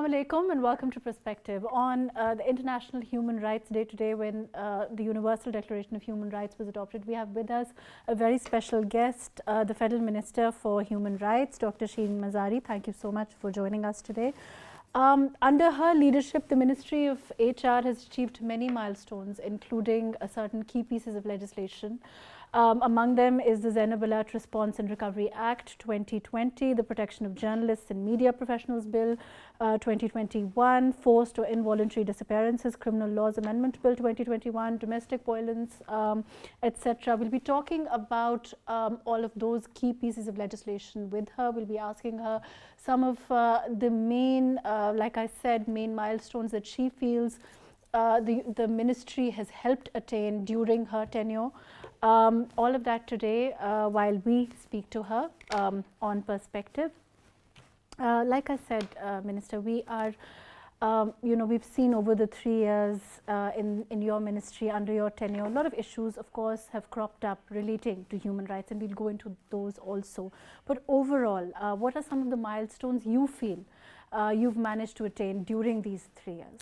Assalamu alaikum and welcome to Perspective. On the International Human Rights Day today, when the Universal Declaration of Human Rights was adopted, we have with us a very special guest, the Federal Minister for Human Rights, Dr. Shireen Mazari. Thank you so much for joining us today. Under her leadership, the Ministry of HR has achieved many milestones, including certain key pieces of legislation. Among them is the Zainab Alert Response and Recovery Act 2020, the Protection of Journalists and Media Professionals Bill 2021, Forced or Involuntary Disappearances Criminal Laws Amendment Bill 2021, Domestic Violence, etc. We'll be talking about all of those key pieces of legislation with her. We'll be asking her some of the main, like I said, main milestones that she feels the ministry has helped attain during her tenure. All of that today while we speak to her on Perspective. Like I said, Minister, we are, we've seen over the 3 years in your ministry, under your tenure, a lot of issues, of course, have cropped up relating to human rights, and we'll go into those also. But overall, what are some of the milestones you feel you've managed to attain during these 3 years?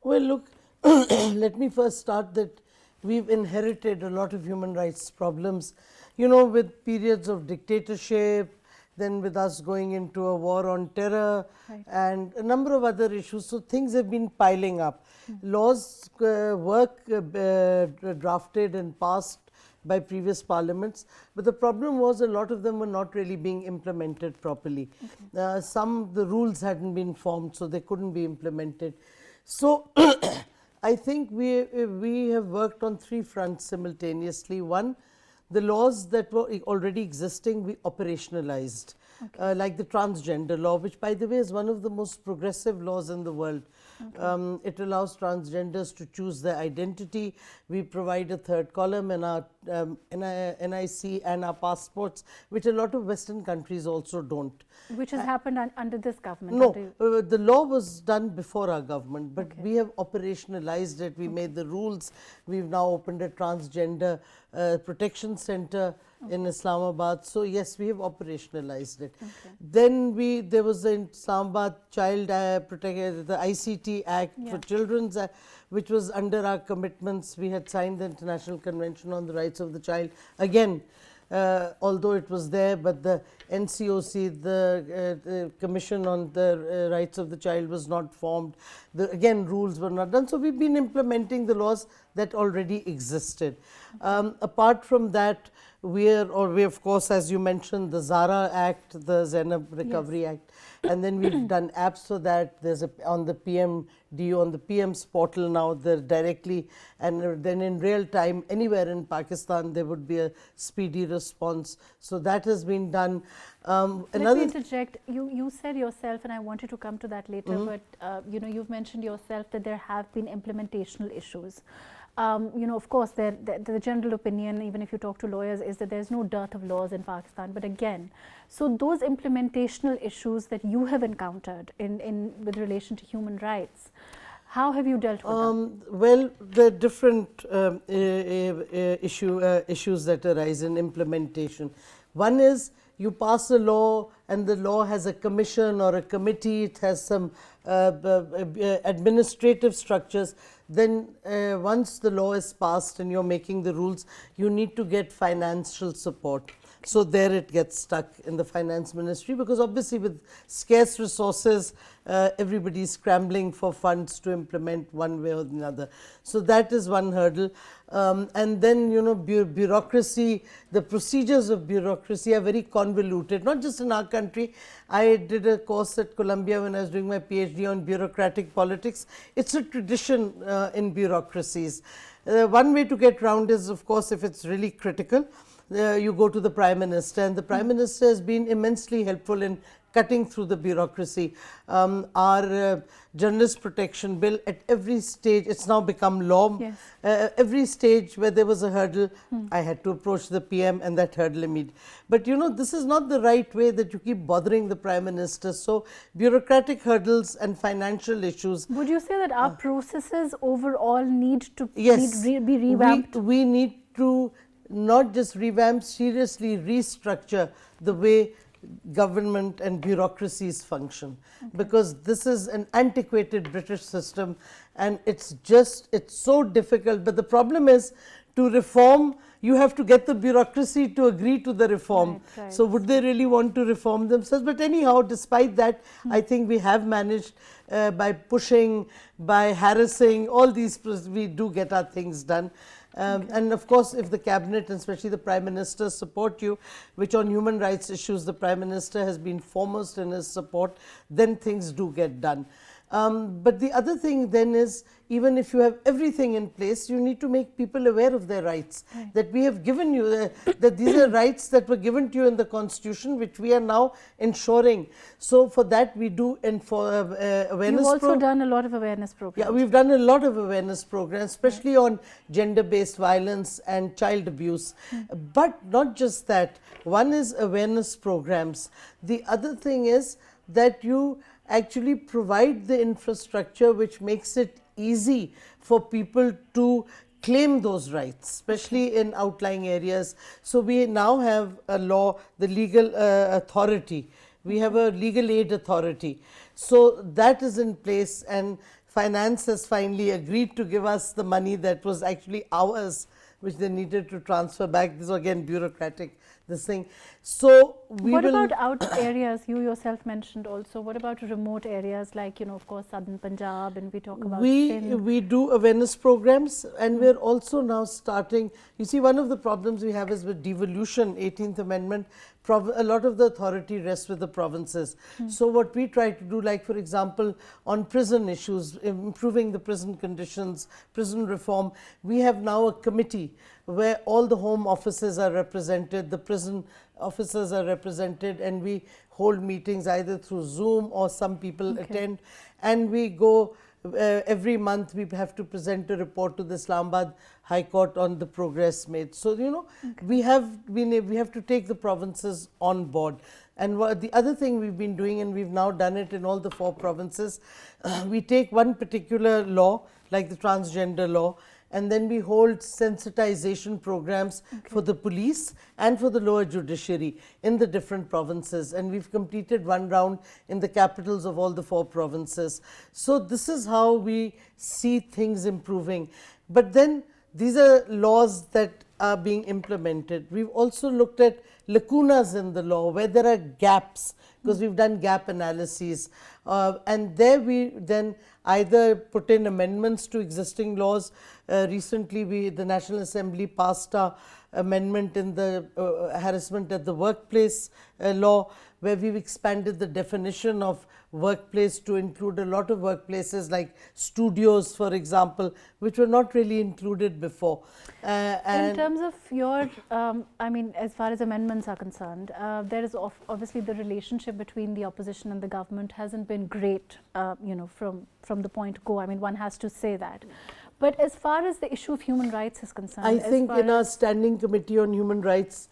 Well, look, let me first start that we've inherited a lot of human rights problems, with periods of dictatorship, then with us going into a war on terror, right, and a number of other issues. So things have been piling up. Laws drafted and passed by previous parliaments, but the problem was a lot of them were not really being implemented properly. The rules hadn't been formed, so they couldn't be implemented. So I think we have worked on 3 fronts simultaneously. One, the laws that were already existing, we operationalized, like the transgender law, which, by the way, is one of the most progressive laws in the world. It allows transgenders to choose their identity. We provide a 3rd column in our NIC and our passports, which a lot of Western countries also don't. Which has happened under this government? No, the law was done before our government, but we have operationalized it. We made the rules. We've now opened a transgender protection center in Islamabad. So yes, we have operationalized it. Then there was the Islamabad Child the ICT Act for Children, which was under our commitments. We had signed the International Convention on the Rights of the Child. Again, although it was there, but the NCOC, the Commission on the Rights of the Child, was not formed. Again, rules were not done. So we've been implementing the laws that already existed. Apart from that, we of course, as you mentioned, the ZARA Act, the Zainab Recovery Act, and then we've done apps for that. There's on the PMDO, on the PM's portal now, they're directly, and then in real time, anywhere in Pakistan, there would be a speedy response. So that has been done. Let me interject. You said yourself, and I wanted to come to that later, but you've mentioned yourself that there have been implementational issues. Of course, the general opinion, even if you talk to lawyers, is that there's no dearth of laws in Pakistan. But again, so those implementational issues that you have encountered with relation to human rights, how have you dealt with them? Well, there are different issues that arise in implementation. One is you pass a law and the law has a commission or a committee, it has some administrative structures. Then once the law is passed and you're making the rules, you need to get financial support. So there it gets stuck in the finance ministry, because obviously with scarce resources, everybody's scrambling for funds to implement one way or another. So that is one hurdle. And then, bureaucracy, the procedures of bureaucracy are very convoluted, not just in our country. I did a course at Columbia when I was doing my PhD on bureaucratic politics. It's a tradition in bureaucracies. One way to get around is, of course, if it's really critical, you go to the Prime Minister, and the Prime Minister has been immensely helpful in cutting through the bureaucracy. Our Journalist Protection Bill, at every stage, it's now become law. Yes. Every stage where there was a hurdle, I had to approach the PM and that hurdle immediately. But this is not the right way, that you keep bothering the Prime Minister. So bureaucratic hurdles and financial issues. Would you say that our processes overall need to be revamped? We need to not just revamp, seriously restructure the way government and bureaucracies function, because this is an antiquated British system and it's so difficult. But the problem is, to reform, you have to get the bureaucracy to agree to the reform. Right. So would they really want to reform themselves? But anyhow, despite that, I think we have managed by pushing, by harassing, all these, we do get our things done. And of course, if the cabinet and especially the Prime Minister support you, which on human rights issues the Prime Minister has been foremost in his support, then things do get done. But the other thing then is, even if you have everything in place, you need to make people aware of their rights, that we have given you, that these are rights that were given to you in the Constitution, which we are now ensuring. So for that we do awareness. You've also done a lot of awareness programs. Yeah, we've done a lot of awareness programs, especially on gender-based violence and child abuse. But not just that. One is awareness programs. The other thing is that you actually provide the infrastructure which makes it easy for people to claim those rights, especially in outlying areas. So we now have a law, the legal authority. We have a legal aid authority. So that is in place, and finance has finally agreed to give us the money that was actually ours, which they needed to transfer back. This is again bureaucratic, this thing. So what about out areas? You yourself mentioned also. What about remote areas like, of course, southern Punjab, and we talk about we do awareness programs, and we're also now starting. You see, one of the problems we have is with devolution, 18th Amendment. A lot of the authority rests with the provinces. So what we try to do, like for example, on prison issues, improving the prison conditions, prison reform, we have now a committee where all the home offices are represented, the prison officers are represented, and we hold meetings either through Zoom or some people attend, and we go every month. We have to present a report to the Islamabad High Court on the progress made. So we have to take the provinces on board. And the other thing we've been doing, and we've now done it in all the 4 provinces, we take one particular law, like the transgender law, and then we hold sensitization programs for the police and for the lower judiciary in the different provinces. And we've completed one round in the capitals of all the 4 provinces. So this is how we see things improving. But then these are laws that are being implemented. We've also looked at lacunas in the law, where there are gaps, because we've done gap analyses. And there we then either put in amendments to existing laws. Recently, the National Assembly passed a amendment in the harassment at the workplace law, where we've expanded the definition of workplace to include a lot of workplaces like studios, for example, which were not really included before. In terms of your, as far as amendments are concerned, there is obviously the relationship between the opposition and the government hasn't been great, from the point go. I mean, one has to say that. But as far as the issue of human rights is concerned, I think in our Standing Committee on Human Rights,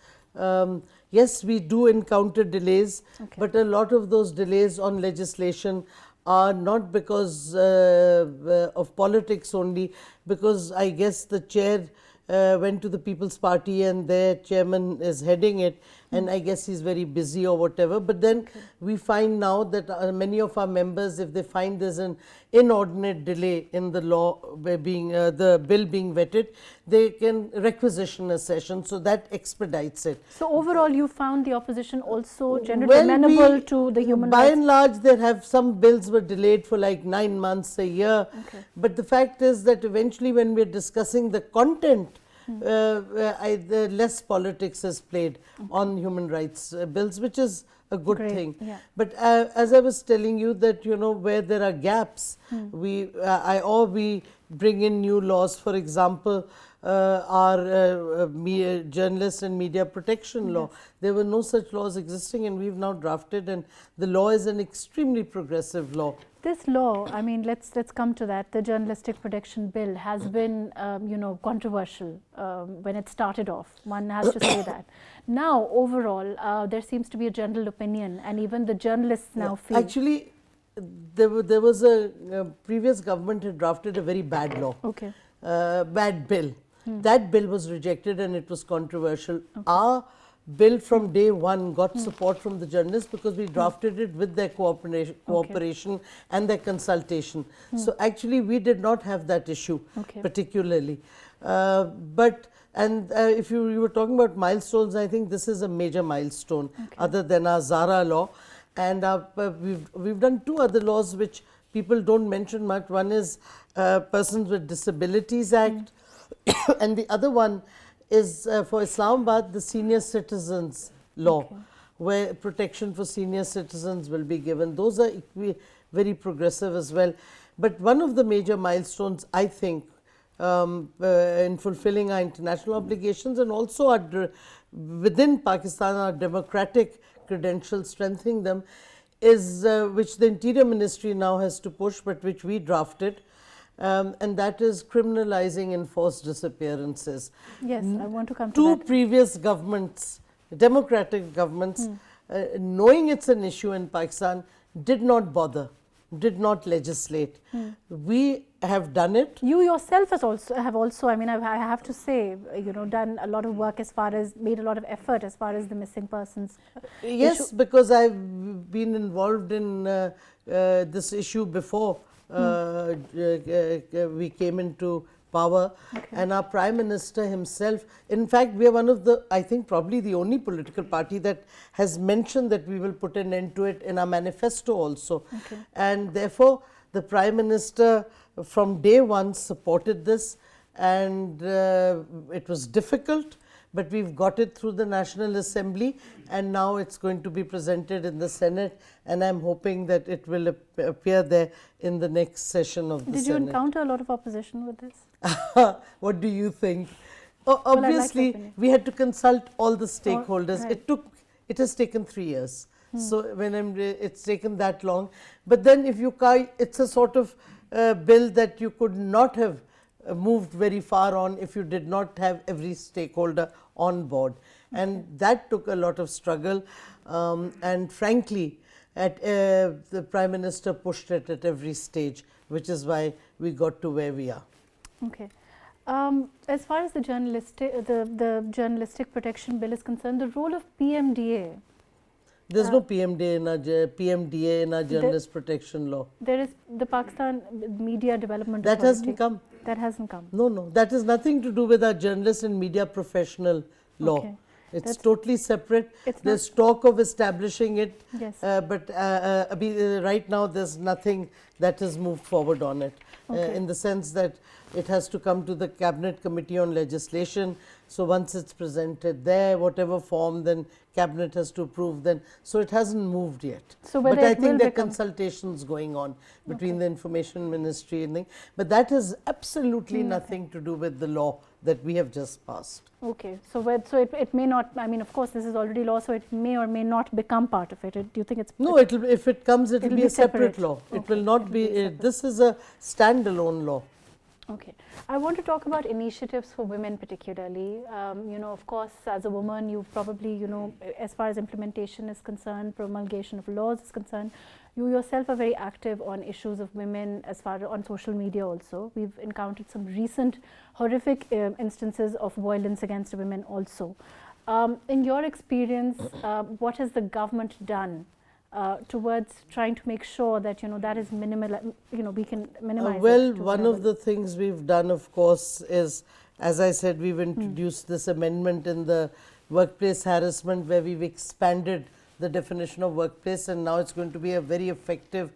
yes, we do encounter delays, but a lot of those delays on legislation are not because of politics only, because I guess the chair went to the People's Party and their chairman is heading it, and I guess he's very busy or whatever. But then we find now that many of our members, if they find there's an inordinate delay in the law being the bill being vetted, they can requisition a session, so that expedites it. So overall, you found the opposition also generally amenable to the human rights? By and large, there have some bills were delayed for like 9 months, a year. But the fact is that eventually, when we're discussing the content, the less politics is played on human rights bills, which is a good thing. But as I was telling you, that where there are gaps, we bring in new laws. For example, our journalist and media protection law. There were no such laws existing, and we've now drafted, and the law is an extremely progressive law. This law, I mean, let's come to that. The Journalistic Protection Bill has been, controversial when it started off. One has to say that. Now, overall, there seems to be a general opinion, and even the journalists now feel. Actually, there was a previous government had drafted a very bad law, bad bill. That bill was rejected, and it was controversial. Our bill from day one got support from the journalists because we drafted it with their cooperation and their consultation. So actually we did not have that issue particularly. If you were talking about milestones, I think this is a major milestone other than our Zara law. And we've done two other laws which people don't mention much. One is Persons with Disabilities Act and the other one is for Islamabad, the Senior Citizens Law, where protection for senior citizens will be given. Those are very progressive as well. But one of the major milestones, I think, in fulfilling our international obligations and also within Pakistan, our democratic credentials, strengthening them, is which the Interior Ministry now has to push, but which we drafted. And that is criminalizing enforced disappearances. Yes, I want to come to that. Two previous governments, democratic governments, knowing it's an issue in Pakistan, did not bother, did not legislate. We have done it. You yourself have also, I mean, I have to say, done a lot of work made a lot of effort as far as the missing persons Yes, issue. because I've been involved in this issue before. We came into power, and our Prime Minister himself, in fact we are one of the, I think probably the only political party that has mentioned that we will put an end to it in our manifesto also. And therefore the Prime Minister from day one supported this, and it was difficult, but we've got it through the National Assembly, and now it's going to be presented in the Senate, and I'm hoping that it will appear there in the next session of the Senate. Did you encounter a lot of opposition with this? What do you think? Obviously, we had to consult all the stakeholders. It has taken 3 years. So when it's taken that long, but then if you it's a sort of bill that you could not have moved very far on if you did not have every stakeholder on board, and that took a lot of struggle, and frankly the Prime Minister pushed it at every stage, which is why we got to where we are. Okay. As far as the journalistic protection bill is concerned, the role of PMDA. There's no PMDA in our journalist protection law. There is the Pakistan Media Development That Authority. hasn't come. That hasn't come. No, that has nothing to do with our journalist and media professional law. Okay. It's totally separate. There's talk of establishing it, yes. But right now there's nothing that has moved forward on it, in the sense that it has to come to the Cabinet Committee on Legislation. So once it's presented there, whatever form, then Cabinet has to approve then. So it hasn't moved yet. So but I think there are consultations going on between the Information Ministry and but that has absolutely nothing to do with the law that we have just passed. Okay, so it may not, I mean, of course this is already law, so it may or may not become part of it. Do you think it's... No, if it comes, it will be a separate law. It will not be, this is a standalone law. Okay. I want to talk about initiatives for women particularly. Of course, as a woman, you've probably, as far as implementation is concerned, promulgation of laws is concerned, you yourself are very active on issues of women as far as on social media also. We've encountered some recent horrific instances of violence against women also. In your experience, what has the government done towards trying to make sure that that is minimal, we can minimize well, one of the things we've done, of course, is, as I said, we've introduced this amendment in the workplace harassment where we've expanded the definition of workplace, and now it's going to be a very effective,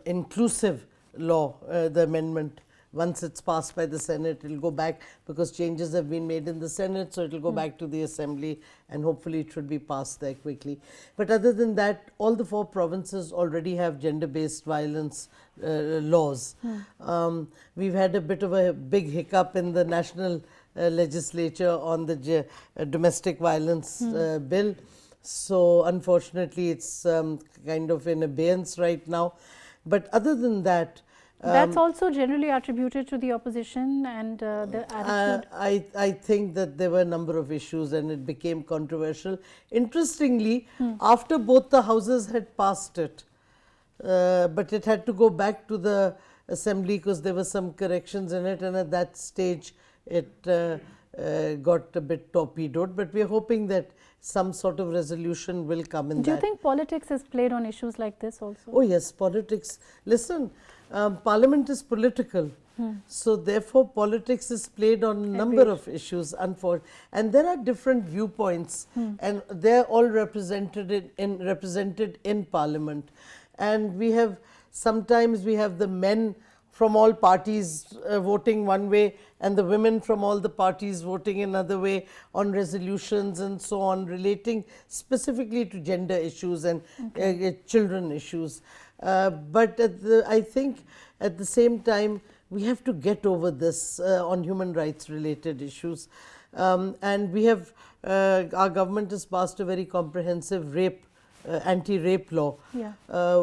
inclusive law, the amendment. Once it's passed by the Senate, it will go back, because changes have been made in the Senate, so it will go back to the Assembly, and hopefully it should be passed there quickly. But other than that, all the 4 provinces already have gender-based violence laws. We've had a bit of a big hiccup in the national legislature on the domestic violence bill. So unfortunately, it's kind of in abeyance right now. But other than that, that's also generally attributed to the opposition and the attitude. I think that there were a number of issues and it became controversial. Interestingly, after both the houses had passed it, but it had to go back to the Assembly because there were some corrections in it, and at that stage it got a bit torpedoed, but we are hoping that some sort of resolution will come in that. Do you think politics is played on issues like this also? Oh yes, politics. Listen, Parliament is political. So therefore, politics is played on a number of issues, and there are different viewpoints, and they're all represented in Parliament. And we have sometimes we have the men from all parties voting one way, and the women from all the parties voting another way on resolutions and so on, relating specifically to gender issues and children issues. But I think at the same time, we have to get over this on human rights related issues. And we have, our government has passed a very comprehensive anti-rape law,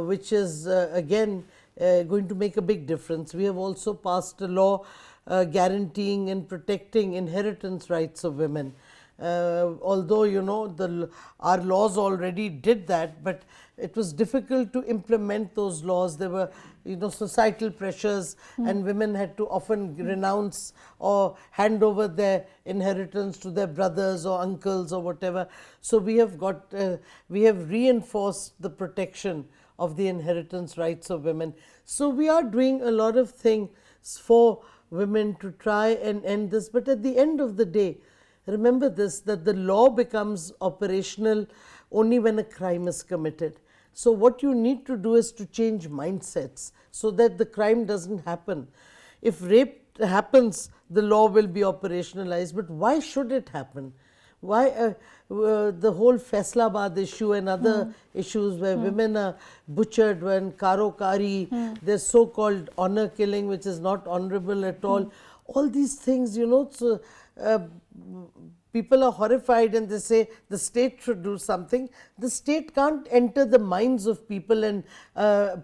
which is again going to make a big difference. We have also passed a law guaranteeing and protecting inheritance rights of women. Although, you know, our laws already did that, but it was difficult to implement those laws. There were, you know, societal pressures, and women had to often renounce or hand over their inheritance to their brothers or uncles or whatever. So we have reinforced the protection of the inheritance rights of women. So we are doing a lot of things for women to try and end this. But at the end of the day, remember this, that the law becomes operational only when a crime is committed. So what you need to do is to change mindsets so that the crime doesn't happen. If rape happens, the law will be operationalized, but why should it happen? Why the whole Faisalabad issue and other issues where women are butchered, when Karo Kari, there's so-called honor killing, which is not honorable at all. All these things, you know, so, people are horrified and they say the state should do something. The state can't enter the minds of people and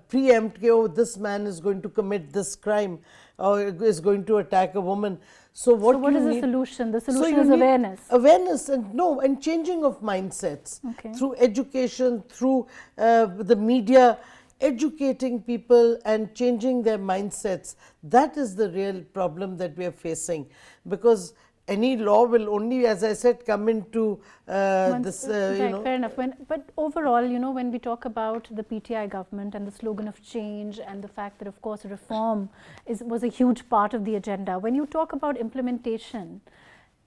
preempt, oh, this man is going to commit this crime or is going to attack a woman. So what is the solution? The solution is awareness. Awareness and changing of mindsets through education, through the media, educating people and changing their mindsets. That is the real problem that we are facing, because any law will only, as I said, come into this, you know. Fair enough. But overall, you know, when we talk about the PTI government and the slogan of change and the fact that, of course, reform was a huge part of the agenda. When you talk about implementation,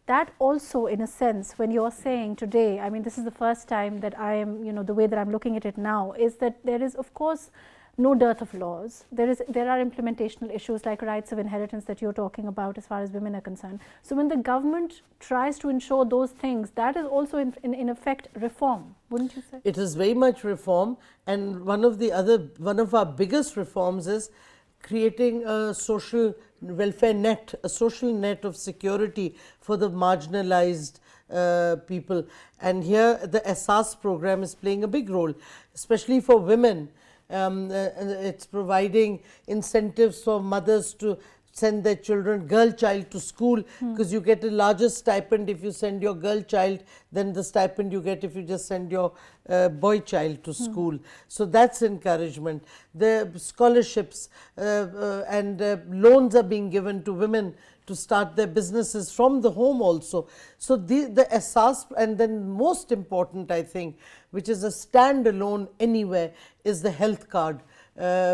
that also, in a sense, when you're saying today, I mean, this is the first time that I am, you know, the way that I'm looking at it now, is that there is, of course, no dearth of laws. There are implementational issues like rights of inheritance that you're talking about as far as women are concerned. So when the government tries to ensure those things, that is also in effect reform, wouldn't you say? It is very much reform, and one of our biggest reforms is creating a social welfare net, a social net of security for the marginalized people. And here the Ehsaas program is playing a big role, especially for women. It's providing incentives for mothers to send their girl child to school, because you get a larger stipend if you send your girl child than the stipend you get if you just send your boy child to school. So that's encouragement. The scholarships and loans are being given to women to start their businesses from the home also. So the Ehsaas, and then most important, I think, which is a standalone anywhere, is the health card,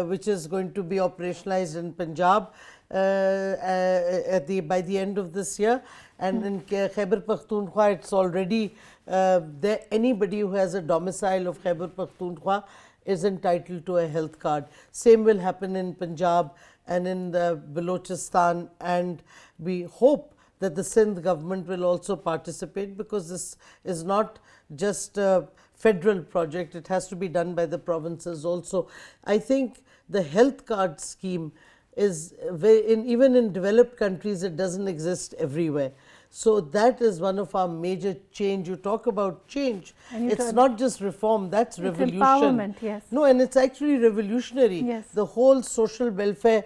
which is going to be operationalized in Punjab by the end of this year, and in Khyber Pakhtunkhwa it's already there. Anybody who has a domicile of Khyber Pakhtunkhwa is entitled to a health card. Same will happen in Punjab and in the Balochistan, and we hope that the Sindh government will also participate, because this is not just a federal project, it has to be done by the provinces also. I think the health card scheme is even in developed countries, it doesn't exist everywhere. So that is one of our major change. You talk about change, it's not just reform, that's revolution. Empowerment, yes. No, and it's actually revolutionary. Yes. The whole social welfare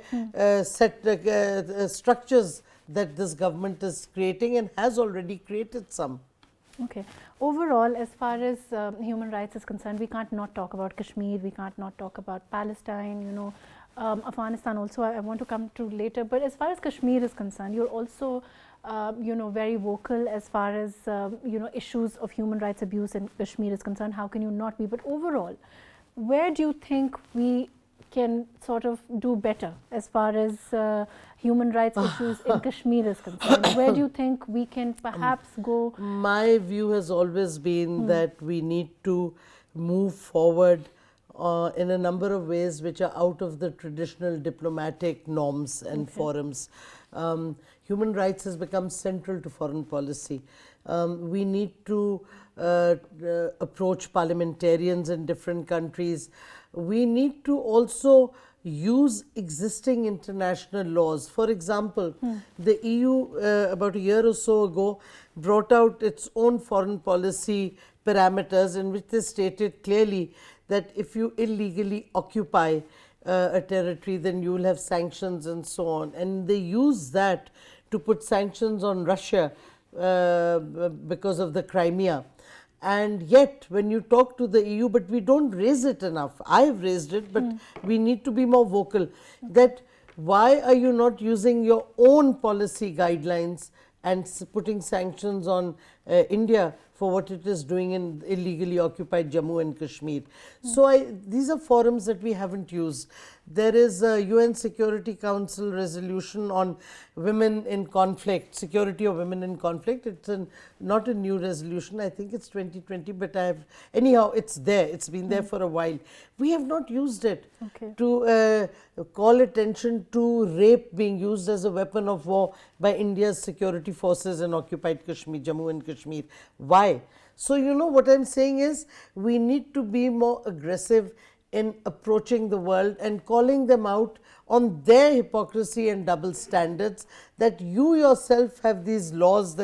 structures that this government is creating, and has already created some. Okay. Overall, as far as human rights is concerned, we can't not talk about Kashmir, we can't not talk about Palestine, you know, Afghanistan also I want to come to later. But as far as Kashmir is concerned, you're also very vocal as far as, issues of human rights abuse in Kashmir is concerned. How can you not be? But overall, where do you think we can sort of do better as far as human rights issues in Kashmir is concerned? Where do you think we can perhaps go? My view has always been that we need to move forward in a number of ways which are out of the traditional diplomatic norms and forums. Human rights has become central to foreign policy. We need to approach parliamentarians in different countries. We need to also use existing international laws. For example, the EU about a year or so ago brought out its own foreign policy parameters in which they stated clearly that if you illegally occupy a territory, then you will have sanctions and so on. And they use that to put sanctions on Russia because of the Crimea. And yet, when you talk to the EU, but we don't raise it enough. I have raised it, but we need to be more vocal. That why are you not using your own policy guidelines and putting sanctions on India for what it is doing in illegally occupied Jammu and Kashmir? So these are forums that we haven't used. There is a UN Security Council resolution on women in conflict, security of women in conflict. It's not a new resolution. I think it's 2020, but anyhow, it's there. It's been there for a while. We have not used it to call attention to rape being used as a weapon of war by India's security forces in occupied Kashmir, Jammu and Kashmir. Why? So, what I'm saying is we need to be more aggressive in approaching the world and calling them out on their hypocrisy and double standards, that you yourself have these laws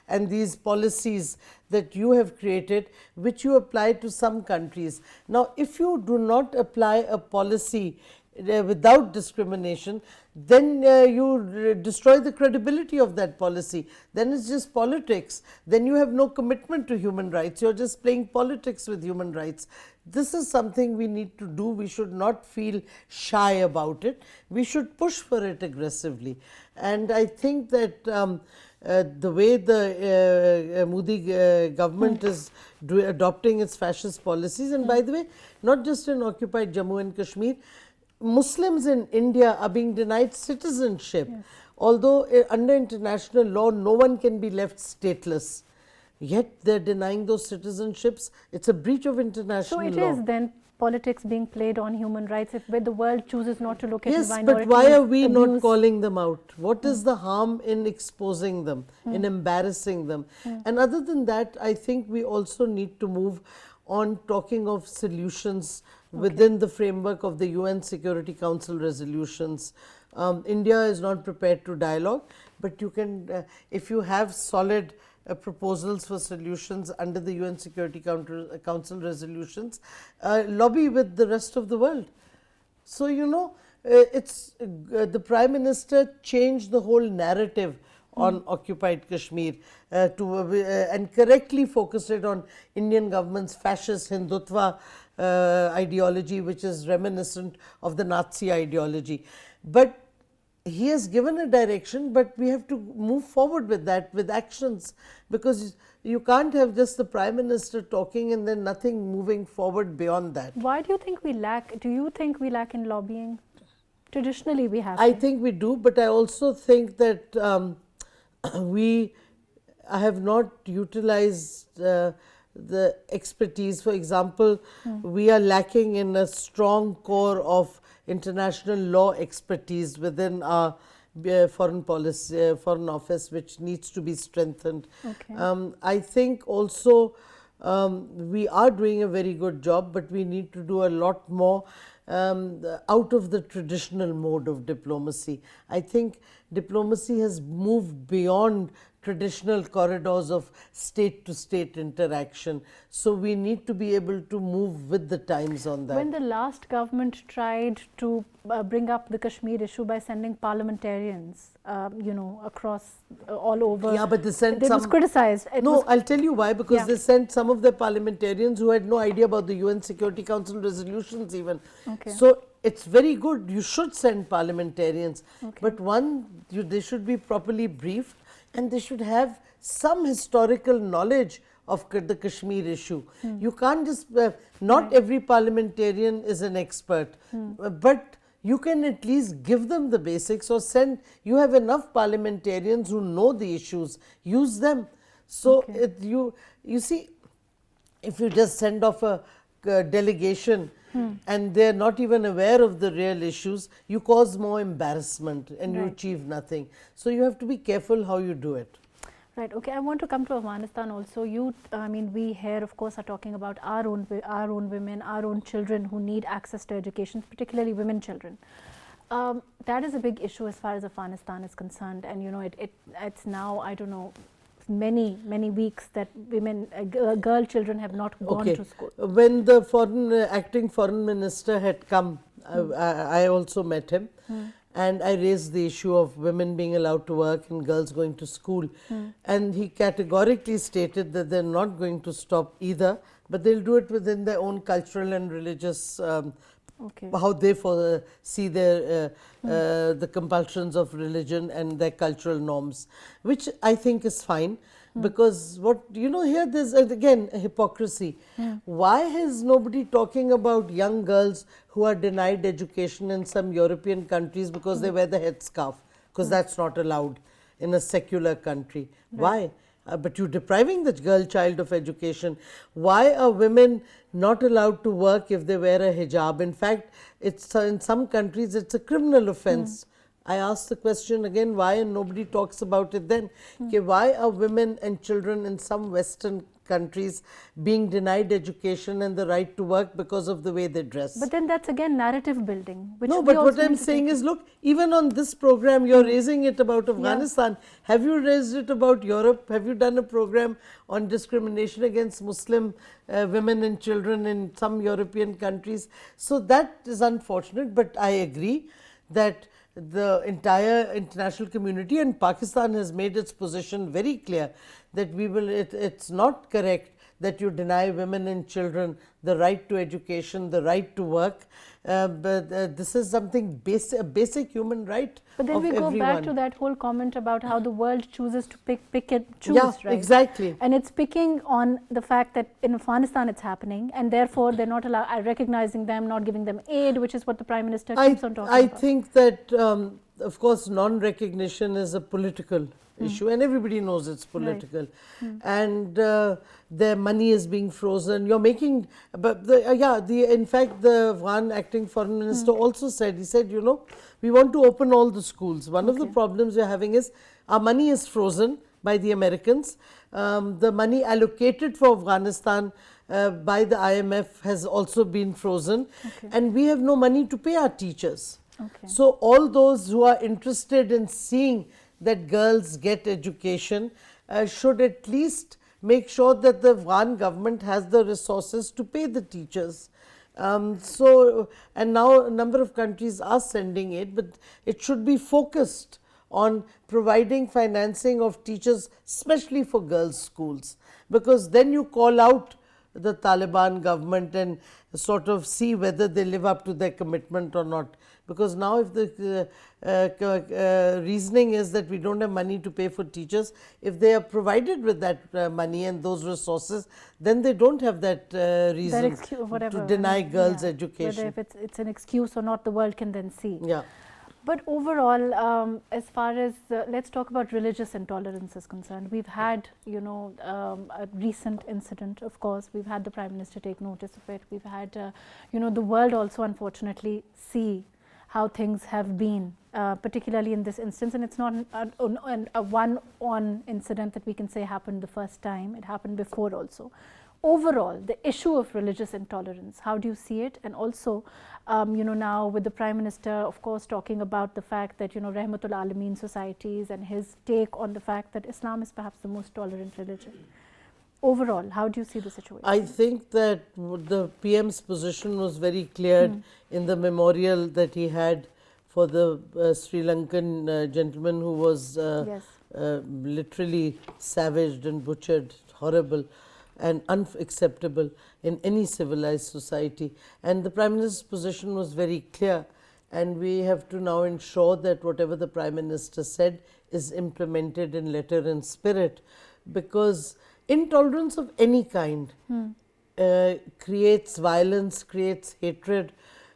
and these policies that you have created, which you apply to some countries. Now, if you do not apply a policy without discrimination, then you destroy the credibility of that policy. Then it's just politics. Then you have no commitment to human rights. You're just playing politics with human rights. This is something we need to do. We should not feel shy about it. We should push for it aggressively. And I think that the way the Modi government is adopting its fascist policies, and by the way, not just in occupied Jammu and Kashmir, Muslims in India are being denied citizenship. Although under international law, no one can be left stateless. Yet they're denying those citizenships. It's a breach of international law. So it is then politics being played on human rights where the world chooses not to look at minorities. Yes, but why are we not calling them out? What is the harm in exposing them, in embarrassing them? And other than that, I think we also need to move on talking of solutions within the framework of the UN Security Council resolutions. India is not prepared to dialogue, but you can, if you have solid proposals for solutions under the UN Security Council resolutions, lobby with the rest of the world. So, it's the Prime Minister changed the whole narrative on occupied Kashmir and correctly focused it on Indian government's fascist Hindutva ideology, which is reminiscent of the Nazi ideology. But he has given a direction, but we have to move forward with that, with actions, because you can't have just the Prime Minister talking and then nothing moving forward beyond that. Why do you think we lack? Do you think we lack in lobbying? Traditionally, we have. I think we do, but I also think that we have not utilized the expertise. For example, we are lacking in a strong core of international law expertise within our foreign policy, foreign office, which needs to be strengthened. I think also we are doing a very good job, but we need to do a lot more out of the traditional mode of diplomacy. I think diplomacy has moved beyond traditional corridors of state to state interaction. So we need to be able to move with the times on that. When the last government tried to bring up the Kashmir issue by sending parliamentarians, across all over. Yeah, but they sent it was criticized. I'll tell you why. Because they sent some of the parliamentarians who had no idea about the UN Security Council resolutions even. So it's very good. You should send parliamentarians. But one, they should be properly briefed. and they should have some historical knowledge of the Kashmir issue. You can't just, not every parliamentarian is an expert, but you can at least give them the basics, or send, you have enough parliamentarians who know the issues, use them. So you see, if you just send off a delegation and they are not even aware of the real issues, you cause more embarrassment and you achieve nothing. So you have to be careful how you do it. Right. Okay. I want to come to Afghanistan also. I mean, we here, of course, are talking about our own women, our own children who need access to education, particularly women children. That is a big issue as far as Afghanistan is concerned, and it's now, I don't know, many weeks that women, girl children have not gone to school. When the acting foreign minister had come, I also met him. And I raised the issue of women being allowed to work and girls going to school. And he categorically stated that they're not going to stop either, but they'll do it within their own cultural and religious, how they see their, the compulsions of religion and their cultural norms, which I think is fine. Because here there's again a hypocrisy. Why is nobody talking about young girls who are denied education in some European countries because they wear the headscarf? Because that's not allowed in a secular country. Why? But you're depriving the girl child of education. Why are women not allowed to work if they wear a hijab? In fact, it's in some countries it's a criminal offense. I asked the question again, why, and nobody talks about it then. Okay, why are women and children in some Western countries being denied education and the right to work because of the way they dress? But then that's again narrative building. No, but what I'm saying is, look, even on this program, you're raising it about Afghanistan. Have you raised it about Europe? Have you done a program on discrimination against Muslim women and children in some European countries? So that is unfortunate, but I agree that the entire international community and Pakistan has made its position very clear that it's not correct that you deny women and children the right to education, the right to work. But this is something a basic human right. But then we go back to that whole comment about how the world chooses to pick and choose, right? Exactly. And it's picking on the fact that in Afghanistan it's happening, and therefore they're not recognizing them, not giving them aid, which is what the Prime Minister keeps on talking about. I think that, of course, non-recognition is a political issue, and everybody knows it's political. And their money is being frozen. You're making, but in fact, the Afghan acting foreign minister also said, he said, we want to open all the schools. One of the problems we're having is our money is frozen by the Americans. The money allocated for Afghanistan by the IMF has also been frozen, and we have no money to pay our teachers. So all those who are interested in seeing that girls get education should at least make sure that the Afghan government has the resources to pay the teachers. And now a number of countries are sending aid, but it should be focused on providing financing of teachers, especially for girls' schools, because then you call out the Taliban government and sort of see whether they live up to their commitment or not. Because now if the reasoning is that we don't have money to pay for teachers, if they are provided with that money and those resources, then they don't have that reason to deny girls education. Whether if it's an excuse or not, the world can then see. But overall, as far as, let's talk about religious intolerance is concerned. We've had, a recent incident, of course. We've had the Prime Minister take notice of it. We've had, the world also unfortunately see how things have been, particularly in this instance. And it's not a one-on incident that we can say happened the first time. It happened before also. Overall, the issue of religious intolerance, how do you see it? And also, now with the Prime Minister, of course, talking about the fact that, Rahmatul Alameen societies and his take on the fact that Islam is perhaps the most tolerant religion. Overall, how do you see the situation? I think that the PM's position was very clear in the memorial that he had for the Sri Lankan gentleman who was literally savaged and butchered, horrible and unacceptable in any civilized society. And the Prime Minister's position was very clear. and we have to now ensure that whatever the Prime Minister said is implemented in letter and spirit, because intolerance of any kind creates violence, creates hatred,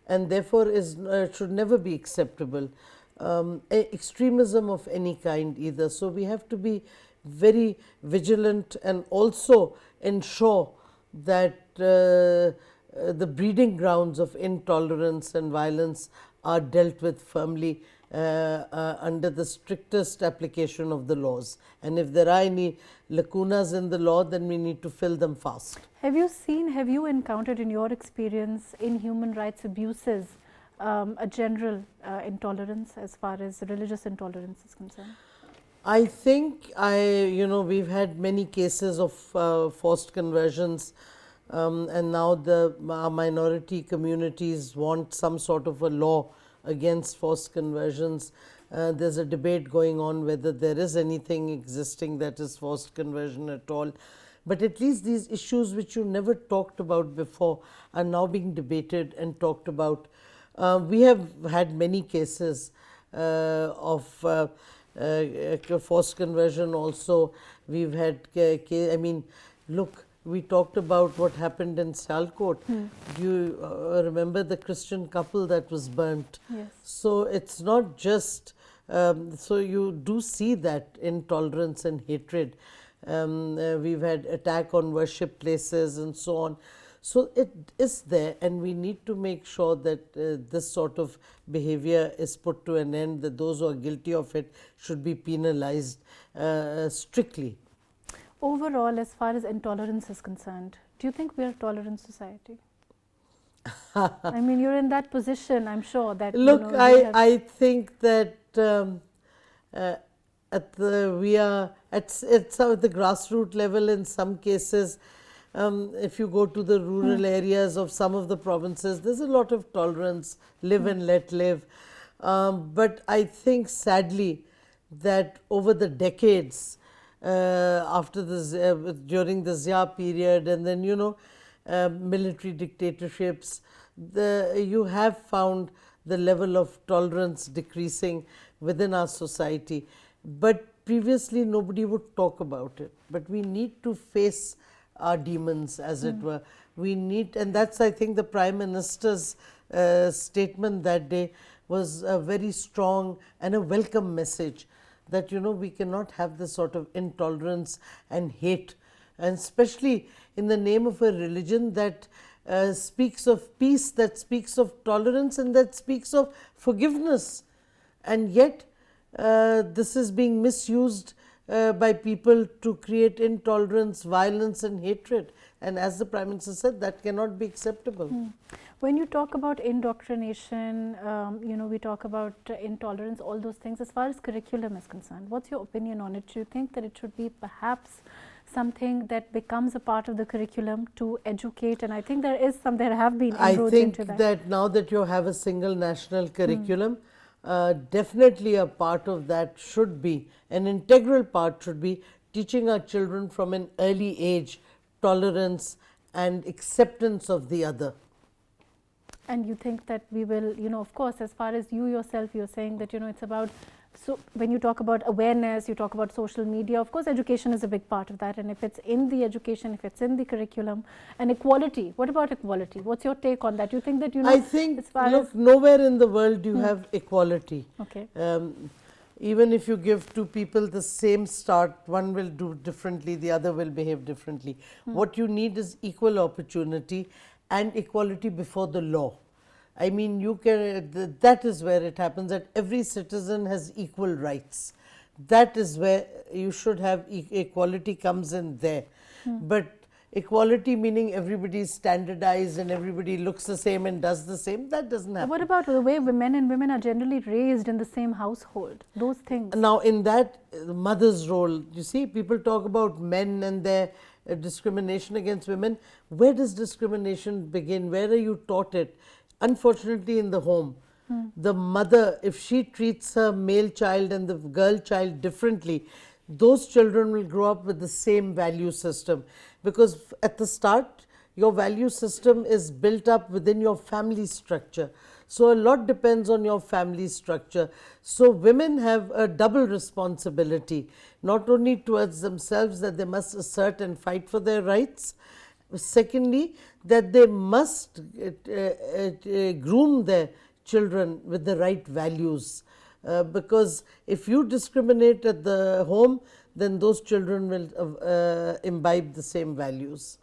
and therefore is should never be acceptable. Extremism of any kind either. So we have to be very vigilant and also ensure that the breeding grounds of intolerance and violence are dealt with firmly under the strictest application of the laws. And if there are any lacunas in the law, then we need to fill them fast. Have you encountered in your experience in human rights abuses a general intolerance as far as religious intolerance is concerned? I think we've had many cases of forced conversions, and now our minority communities want some sort of a law against forced conversions. There's a debate going on whether there is anything existing that is forced conversion at all. But at least these issues which you never talked about before are now being debated and talked about. We have had many cases of forced conversion also. We've had, look, we talked about what happened in Sialkot. Do you remember the Christian couple that was burnt? Yes. So it's not just, so you do see that intolerance and hatred. We've had attack on worship places and so on. So it is there, and we need to make sure that this sort of behavior is put to an end, that those who are guilty of it should be penalized strictly. Overall, as far as intolerance is concerned, do you think we are a tolerant society? I mean, you're in that position, I'm sure that. Look, I think that we are at the grassroots level in some cases. If you go to the rural areas of some of the provinces, there's a lot of tolerance, live and let live. But I think sadly that over the decades, after during the Zia period, and then military dictatorships, you have found the level of tolerance decreasing within our society. But previously nobody would talk about it. But we need to face our demons, as it were. We need, and that's, I think, the Prime Minister's statement that day was a very strong and a welcome message that we cannot have this sort of intolerance and hate, and especially in the name of a religion that speaks of peace, that speaks of tolerance, and that speaks of forgiveness. And yet this is being misused by people to create intolerance, violence and hatred. And as the Prime Minister said, that cannot be acceptable. When you talk about indoctrination, we talk about intolerance, all those things, as far as curriculum is concerned, what's your opinion on it? Do you think that it should be perhaps something that becomes a part of the curriculum to educate? And I think there have been inroads into that. I think that now that you have a single national curriculum, definitely a part of that should be, an integral part should be teaching our children from an early age tolerance and acceptance of the other. And you think that we will, of course, as far as you yourself, you're saying that, it's about, so when you talk about awareness, you talk about social media, of course, education is a big part of that. And if it's in the education, if it's in the curriculum, and equality, what about equality? What's your take on that? You think that, I think, look, nowhere in the world do you have equality. Okay. Even if you give two people the same start, one will do differently, the other will behave differently. What you need is equal opportunity and equality before the law. I mean, that is where it happens, that every citizen has equal rights. That is where you should have equality comes in there. But equality meaning everybody is standardized and everybody looks the same and does the same, that doesn't happen. What about the way men and women are generally raised in the same household? Those things. Now, in that, mother's role, you see, people talk about men and their discrimination against women. Where does discrimination begin? Where are you taught it? Unfortunately, in the home. The mother, if she treats her male child and the girl child differently, those children will grow up with the same value system, because at the start your value system is built up within your family structure. So a lot depends on your family structure. So women have a double responsibility, not only towards themselves that they must assert and fight for their rights, secondly that they must groom their children with the right values, because if you discriminate at the home, then those children will imbibe the same values.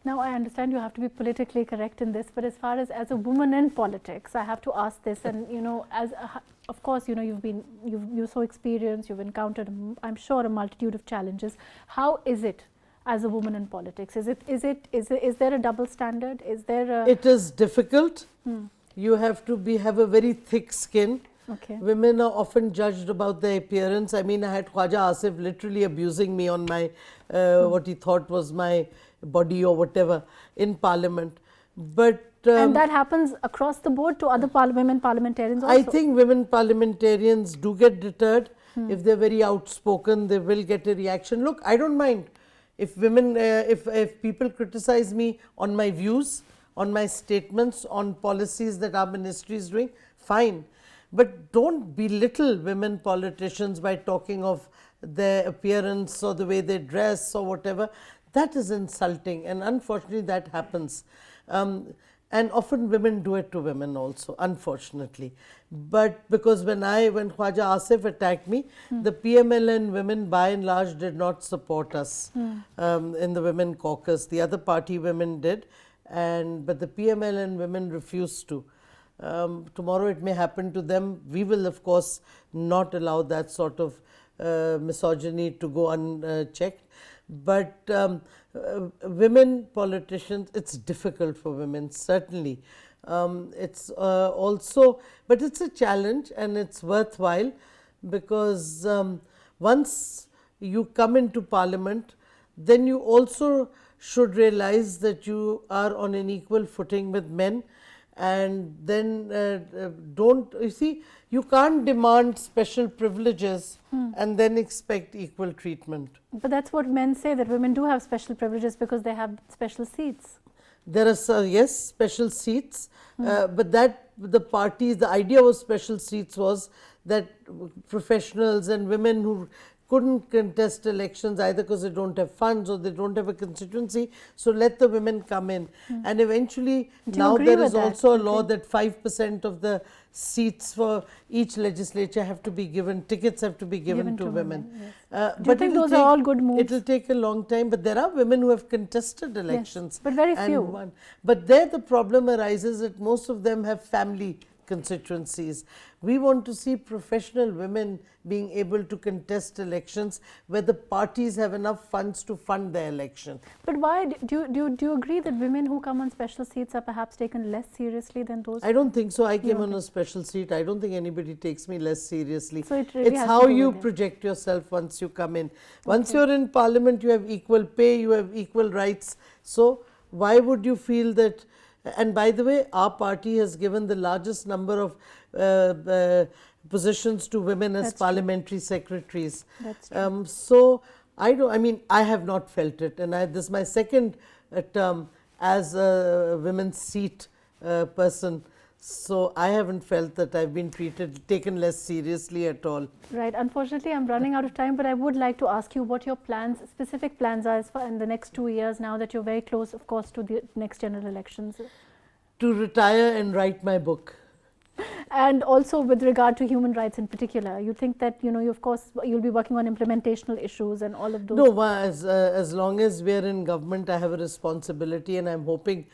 Now, I understand you have to be politically correct in this, but as far as a woman in politics, I have to ask this, and of course, you're so experienced, you've encountered, I'm sure, a multitude of challenges. How is it as a woman in politics? Is there a double standard? Is there a... It is difficult. You have to have a very thick skin. Okay. Women are often judged about their appearance. I mean, I had Khwaja Asif literally abusing me on my what he thought was my body or whatever in Parliament. But and that happens across the board to other women parliamentarians also? I think women parliamentarians do get deterred. If they're very outspoken, they will get a reaction. Look, I don't mind if women, if people criticize me on my views, on my statements, on policies that our ministry is doing, fine. But don't belittle women politicians by talking of their appearance or the way they dress or whatever. That is insulting, and unfortunately that happens. And often women do it to women also, unfortunately. But because when Khwaja Asif attacked me, the PMLN women by and large did not support us in the women caucus. The other party women did, but the PMLN women refused to. Tomorrow it may happen to them. We will of course not allow that sort of misogyny to go unchecked. But women politicians, it's difficult for women, certainly. It's also, but it's a challenge and it's worthwhile, because once you come into Parliament, then you also should realize that you are on an equal footing with men. And then you can't demand special privileges and then expect equal treatment. But that's what men say, that women do have special privileges because they have special seats. There are, yes, special seats, but that the idea of special seats was that professionals and women who couldn't contest elections either because they don't have funds or they don't have a constituency, so let the women come in. And eventually now there is also a law that 5% of the seats for each legislature have to be given, tickets have to be given to women. Yes. Do you think those are all good moves? It will take a long time, but there are women who have contested elections. Yes, but very few. But there the problem arises that most of them have family constituencies. We want to see professional women being able to contest elections where the parties have enough funds to fund their election. But why do you agree that women who come on special seats are perhaps taken less seriously than those? I don't think so. I came on a special seat. I don't think anybody takes me less seriously. So it really it's how you project yourself once you come in. Once you're in Parliament, you have equal pay, you have equal rights. So why would you feel that? And by the way, our party has given the largest number of positions to women as parliamentary secretaries. That's true. So I have not felt it, and this is my second term as a women's seat person. So I haven't felt that I've been taken less seriously at all. Right. Unfortunately, I'm running out of time, but I would like to ask you what your specific plans are in the next 2 years, now that you're very close, of course, to the next general elections. To retire and write my book. And also with regard to human rights in particular, you think that, of course, you'll be working on implementational issues and all of those? No, as long as we're in government, I have a responsibility, and I'm hoping,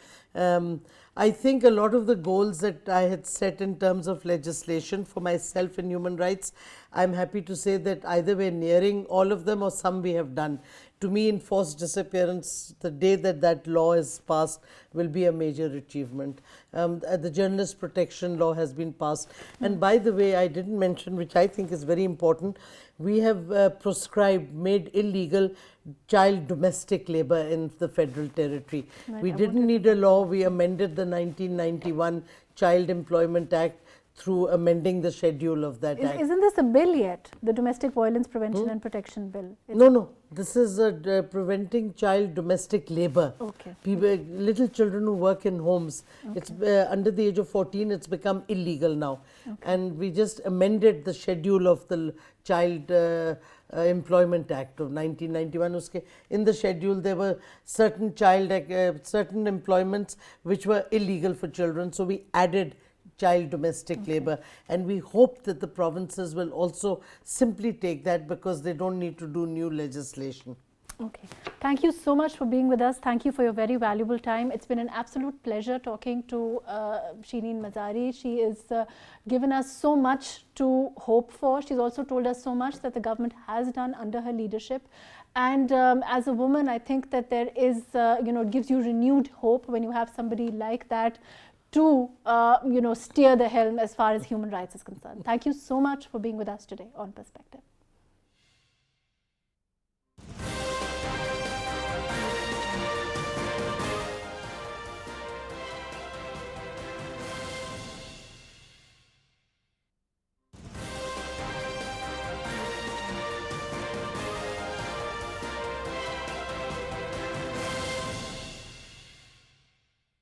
I think a lot of the goals that I had set in terms of legislation for myself in human rights, I'm happy to say that either we're nearing all of them or some we have done. To me, enforced disappearance, the day that law is passed, will be a major achievement. The journalist protection law has been passed. And by the way, I didn't mention, which I think is very important, we have proscribed, made illegal child domestic labor in the federal territory. Right, we didn't need a law. We amended the 1991 Child Employment Act through amending the schedule of that act. Isn't this a bill yet, the Domestic Violence Prevention and Protection Bill? No, This is preventing child domestic labor. Okay. People, little children who work in homes. Okay. It's under the age of 14. It's become illegal now, Okay. and we just amended the schedule of the Child Employment Act of 1991. Uske, in the schedule, there were certain certain employments which were illegal for children. So we added child domestic labor, and we hope that the provinces will also simply take that, because they don't need to do new legislation. Okay. Thank you so much for being with us. Thank you for your very valuable time. It's been an absolute pleasure talking to Shireen Mazari. She has given us so much to hope for. She's also told us so much that the government has done under her leadership. And as a woman, I think that there is, it gives you renewed hope when you have somebody like that to, steer the helm as far as human rights is concerned. Thank you so much for being with us today on Perspective.